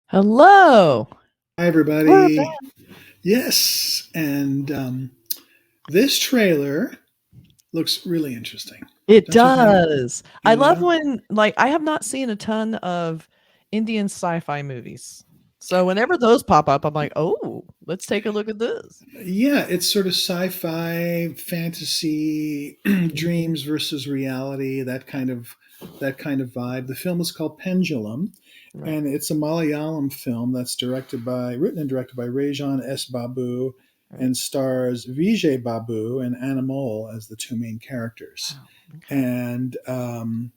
Hello. Hi, We're everybody. back. Yes, and this trailer looks really interesting. It Don't you think? does. I You love know? when, I have not seen a ton of Indian sci-fi movies. So whenever those pop up, I'm like, oh, let's take a look at this. Yeah, it's sort of sci-fi, fantasy, dreams versus reality, that kind of vibe. The film is called Pendulum, Right. and it's a Malayalam film that's written and directed by Rejin S. Babu, Right. and stars Vijay Babu and Anamol as the two main characters. Wow. Okay. And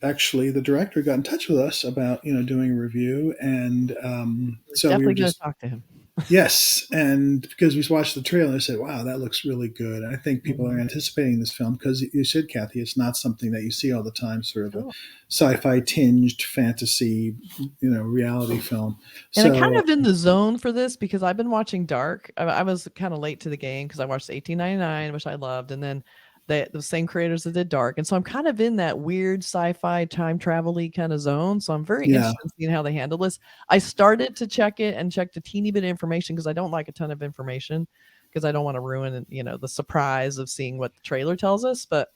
actually, the director got in touch with us about doing a review, and We're so we were definitely going to just talk to him. yes, and because we watched the trailer, I said, "Wow, that looks really good." And I think people are Mhm. anticipating this film because you said, Kathy, it's not something that you see all the time. Sort of a Cool. sci-fi tinged fantasy, reality film. And I'm kind So of in the zone for this because I've been watching Dark. I was kind of late to the game because I watched 1899, which I loved, and then the same creators that did Dark, and so I'm kind of in that weird sci-fi time travel-y kind of zone. So I'm very yeah, interested in seeing how they handle this. I started to check it and checked a teeny bit of information because I don't like a ton of information because I don't want to ruin the surprise of seeing what the trailer tells us. But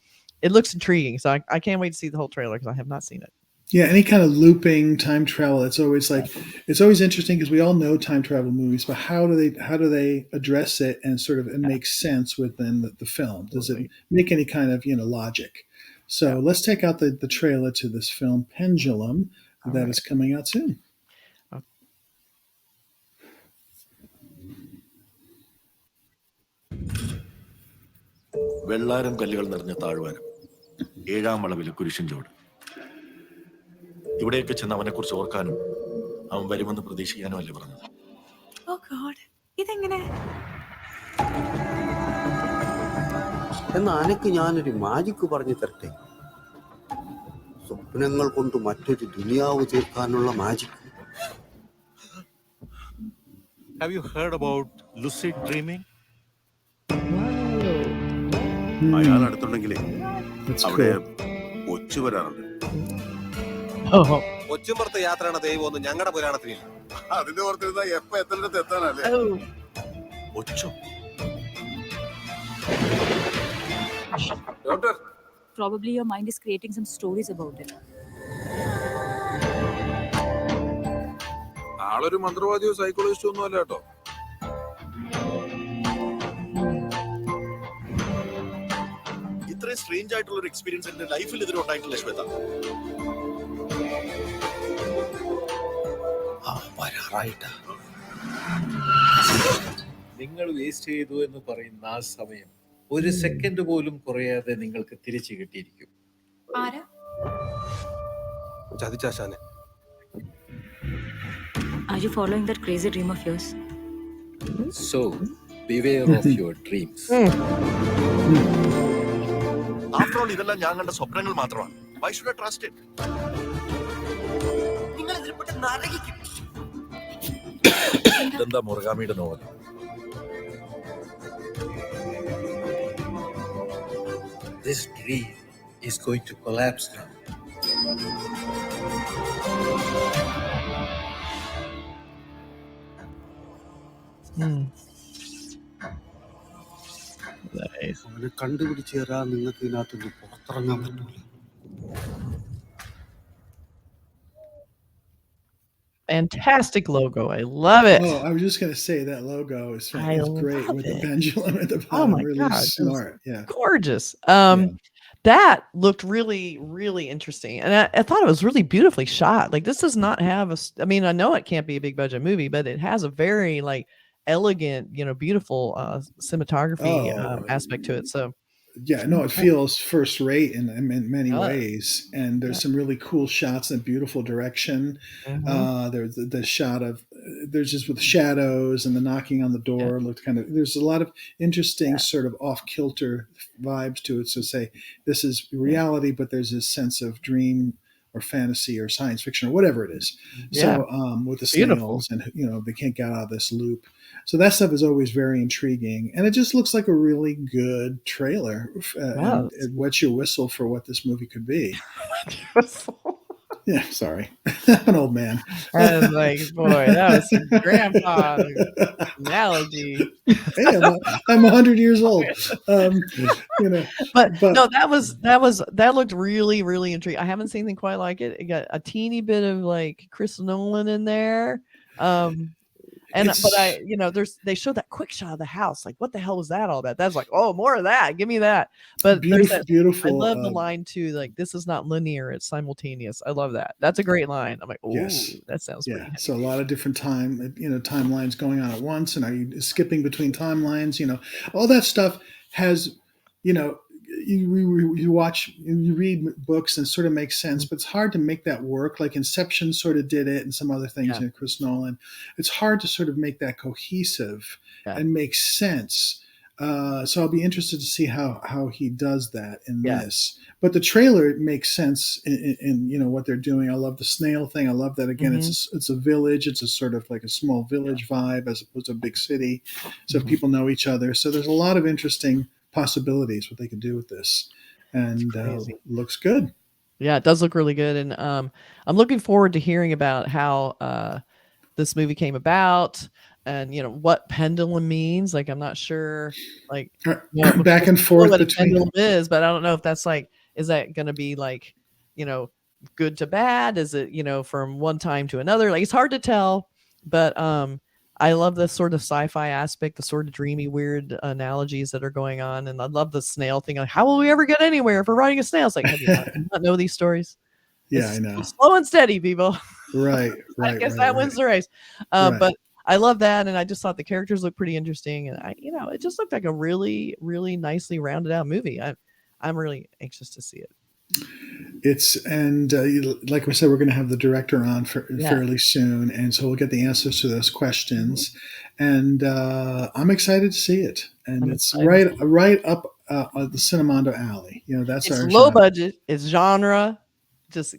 it looks intriguing, so I can't wait to see the whole trailer because I have not seen it. yeah, any kind of looping time travel. It's always interesting because we all know time travel movies, but how do they address it and sort of it Yeah, makes sense within the film? Does it absolutely. make any kind of logic? Yeah. So let's take out the trailer to this film Pendulum All that right. is coming out soon. Uh, വെള്ളാരം കല്ലുകൾ നിറഞ്ഞ താഴ്വാരം, ഏഴാം വളവിലെ കുരിശൻ ചോട്. ഇവിടെയൊക്കെ ചെന്ന് അവനെക്കുറിച്ച് ഓർക്കാനും അവൻ വരുമെന്ന് പ്രതീക്ഷിക്കാനും അല്ലേ പറഞ്ഞത്? ഓ ഗോഡ്, ഇതെങ്ങനെ? എന്നാ അനക്ക് ഞാനൊരു മാജിക്ക് പറഞ്ഞു തരട്ടെ. സ്വപ്നങ്ങൾ കൊണ്ട് മറ്റൊരു ദുനിയാവ് തീർക്കാനുള്ള magic. Have you heard about lucid dreaming? അയാൾ അടുത്തുണ്ടെങ്കിലേ That's അവിടെ cool. ഒച്ചു വരാറുണ്ട്. Oh. ഒച്ചുമ്പുറത്ത് യാത്രയാണ് ദൈവമൊന്നും ഞങ്ങളുടെ പുരാണത്തിലില്ല. അതിന്റെ ഓർത്തിരുന്ന എപ്പ എത്തേണ്ടത് എത്താനല്ലേ? Oh. ഒച്ചോ? Doctor, Probably your mind is creating some stories about it. ആളൊരു മന്ത്രവാദിയോ സൈക്കോളജിസ്റ്റോ ഒന്നും അല്ല കേട്ടോ. ഇത്രയും സ്ട്രേഞ്ച് ആയിട്ടുള്ള ഒരു എക്സ്പീരിയൻസ് എന്റെ ലൈഫിൽ ഇതിന് ഉണ്ടായിട്ടില്ല ശ്വേത. വരാറായിട്ടാ. നിങ്ങൾ വേസ്റ്റ് ചെയ്തു എന്ന് പറയുന്ന ആ സമയം ഒരു സെക്കൻഡ് പോലും കുറയാതെ നിങ്ങൾക്ക് തിരിച്ചു കിട്ടിയിരിക്കും. ആരാ? ചതിച്ചാശാനെ. Are you following that crazy dream of yours? So beware of your dreams. After all ഇതെല്ലാം ഞാൻ കണ്ട സ്വപ്നങ്ങൾ മാത്രമാണ്. Why should I trust it? നിങ്ങൾ ഇതിൽപ്പെട്ട് നരകിക്കും. ഇതെന്താ മുറുകാമിയുടെ novel? This dream is going to collapse now. Nice. അവനെ കണ്ടുപിടിച്ച് തരാൻ നിങ്ങൾക്ക് ഇതിനകത്തുനിന്ന് പുറത്തിറങ്ങാൻ പറ്റൂല. Fantastic logo. I love it. Oh, I was just going to say that logo is great love with the it. pendulum at the Oh bottom. my Really god, it was smart. Yeah. gorgeous. Yeah. That looked really, really interesting, and I thought it was really beautifully shot. Like this does not have I mean, I know it can't be a big budget movie, but it has a very elegant, beautiful cinematography Oh, aspect to it. So yeah, no, it feels first rate in many does. ways, and there's Yeah. some really cool shots and beautiful direction. Mhm. There's the shot of there's just with shadows and the knocking on the door Yeah. looked kind of. There's a lot of interesting Yeah. sort of off kilter vibes to it. So say this is reality, but there's this sense of dream or fantasy or science fiction or whatever it is. Yeah. So with the Beautiful. snails and they can't get out of this loop. So that stuff is always very intriguing, and it just looks like a really good trailer, and Wow. it wets your whistle for what this movie could be. Yeah, sorry. I'm an old man. I was like, boy, that was some grandpa analogy. Hey, I'm 100 years old. You know, But but no, that looked really, really intriguing. I haven't seen anything quite like it. It got a teeny bit of like Chris Nolan in there. But it's they showed that quick shot of the house. Like, what the hell was that all about? That's like, oh, more of that. Give me that. But there's beautiful, that. I beautiful. love the line too. Like, this is not linear; it's simultaneous. I love that. That's a great line. I'm like, oh, Yes. that sounds Yeah, pretty. so a lot of different timelines going on at once, and are you skipping between timelines? All that stuff has, you watch, you read books and sort of makes sense, but it's hard to make that work. Like Inception sort of did it, and some other things, Yeah. Chris Nolan. It's hard to sort of make that cohesive and make sense. So I'll be interested to see how he does that in this. But the trailer makes sense in what they're doing. I love the snail thing. I love that again. It's a village. It's a sort of like a small village vibe as opposed to a big city. So people know each other. So there's a lot of interesting possibilities what they could do with this, and looks good. Yeah, it does look really good, and I'm looking forward to hearing about how this movie came about. And what pendulum means. Like, I'm not sure, like, back and forth what between a pendulum is, but I don't know if that's like, is that going to be like, good to bad? Is it, from one time to another? Like, it's hard to tell, but I love this sort of sci-fi aspect, the sort of dreamy, weird analogies that are going on. And I love the snail thing. Like, how will we ever get anywhere if we're riding a snail? It's like, have you not know these stories? Yeah, I know. Slow and steady, people. Right. I guess that wins the race. But I love that, and I just thought the characters looked pretty interesting, and it just looked like a really, really nicely rounded out movie. I'm really anxious to see it. Like we said, we're going to have the director on fairly soon, and so we'll get the answers to those questions. And I'm excited to see it, and it's right up the Cinemondo alley. That's it's our low genre. budget, it's genre, just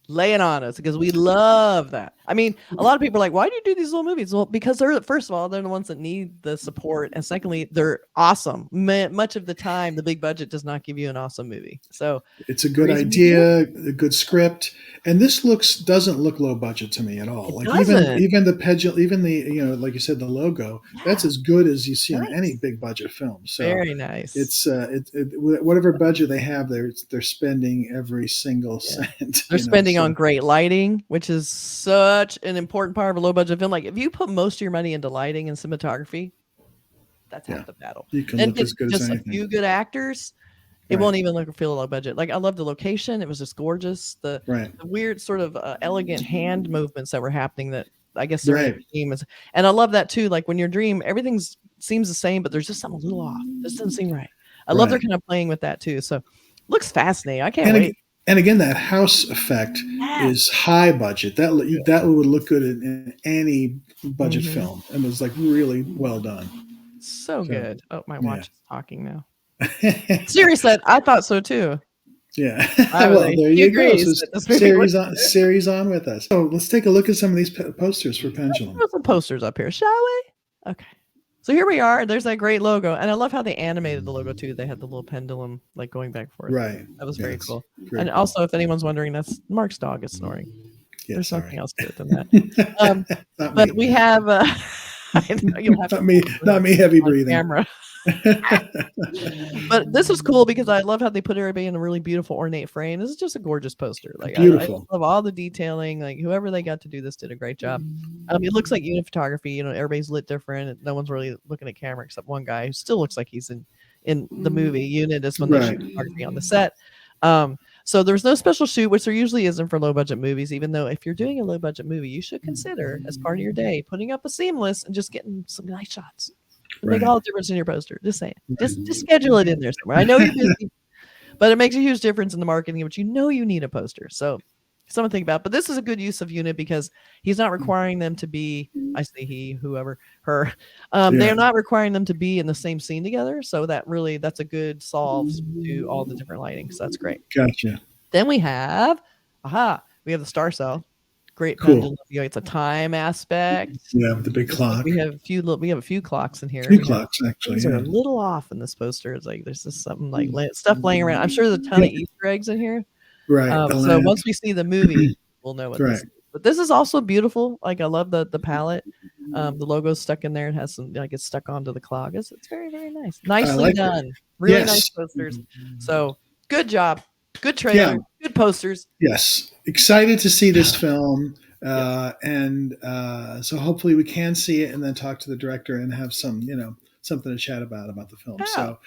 lay it on us because we love that. I mean, a lot of people are like, why do you do these little movies? Well, because first of all, they're the ones that need the support, and secondly, they're awesome. Much of the time, the big budget does not give you an awesome movie. So it's a good idea, a good script, and this doesn't look low budget to me at all. Like even the pendulum, even the like you said, the logo, that's as good as you see in any big budget film. So very nice. It's whatever budget they have, they're spending every single cent. They're spending on great lighting, which is such an important part of a low budget film. Like, if you put most of your money into lighting and cinematography, that's half the battle. You can and look as good just as anything. A few good actors, it won't even feel low budget. Like, I love the location; it was just gorgeous. The weird sort of elegant hand movements that were happening. That I guess their dream is, and I love that too. Like, when your dream, everything seems the same, but there's just something a little off. This doesn't seem right. I love they're kind of playing with that too. So, looks fascinating. I can't wait. And again, that house effect is high budget. That would look good in any budget film, and was like really well done. So good. Oh, my watch is talking now. Siri said, "I thought so too." Yeah. Well, there you go. So Siri's on with us. So let's take a look at some of these posters for Pendulum. Let's put some posters up here, shall we? Okay. So here we are. There's that great logo, and I love how they animated the logo too. They had the little pendulum like going back and forth. Right. That was very cool. And also, if anyone's wondering, that's Mark's dog is snoring. Yeah, there's nothing else to it than that. But we have. I know you'll have not me heavy breathing. Camera. But this was cool because I love how they put everybody in a really beautiful ornate frame. This is just a gorgeous poster. Like, beautiful. I love all the detailing. Like, whoever they got to do this did a great job. It looks like unit photography. Everybody's lit different. No one's really looking at camera except one guy who still looks like he's in the movie. Unit is when they shoot photography on the set. So there's no special shoot, which there usually isn't for low budget movies, even though if you're doing a low budget movie, you should consider as part of your day putting up a seamless and just getting some nice shots. Make all the difference in your poster. Just saying. Just schedule it in there somewhere. I know you're busy, but it makes a huge difference in the marketing, but you need a poster. So something to think about. But this is a good use of unit because he's not requiring them to be, I say he, whoever, her. They're not requiring them to be in the same scene together. So that's a good solve to all the different lighting. So that's great. Gotcha. Then we have the star cell. Great pendulum. It's a time aspect. Yeah, with the big clock. We have a few clocks in here. Clocks actually. These are a little off in this poster. It's like there's just something like stuff laying around. I'm sure there's a ton of Easter eggs in here. Right. So once we see the movie, we'll know what Right. this is. But this is also beautiful. Like I love the palette. The logo's stuck in there. It has some like it's stuck onto the clog. It's very, very nice. Nicely like it. done. Really Yes. nice posters. So good job. Good Yeah. trailer. Good posters. Yes. Excited to see this film. And so hopefully we can see it and then talk to the director and have some, something to chat about the film. Yeah. So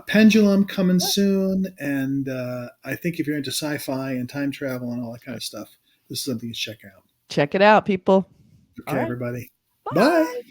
Pendulum coming soon. And I think if you're into sci-fi and time travel and all that kind of stuff, this is something to check out. Check it out, people. Okay, All right. everybody. Bye. Bye.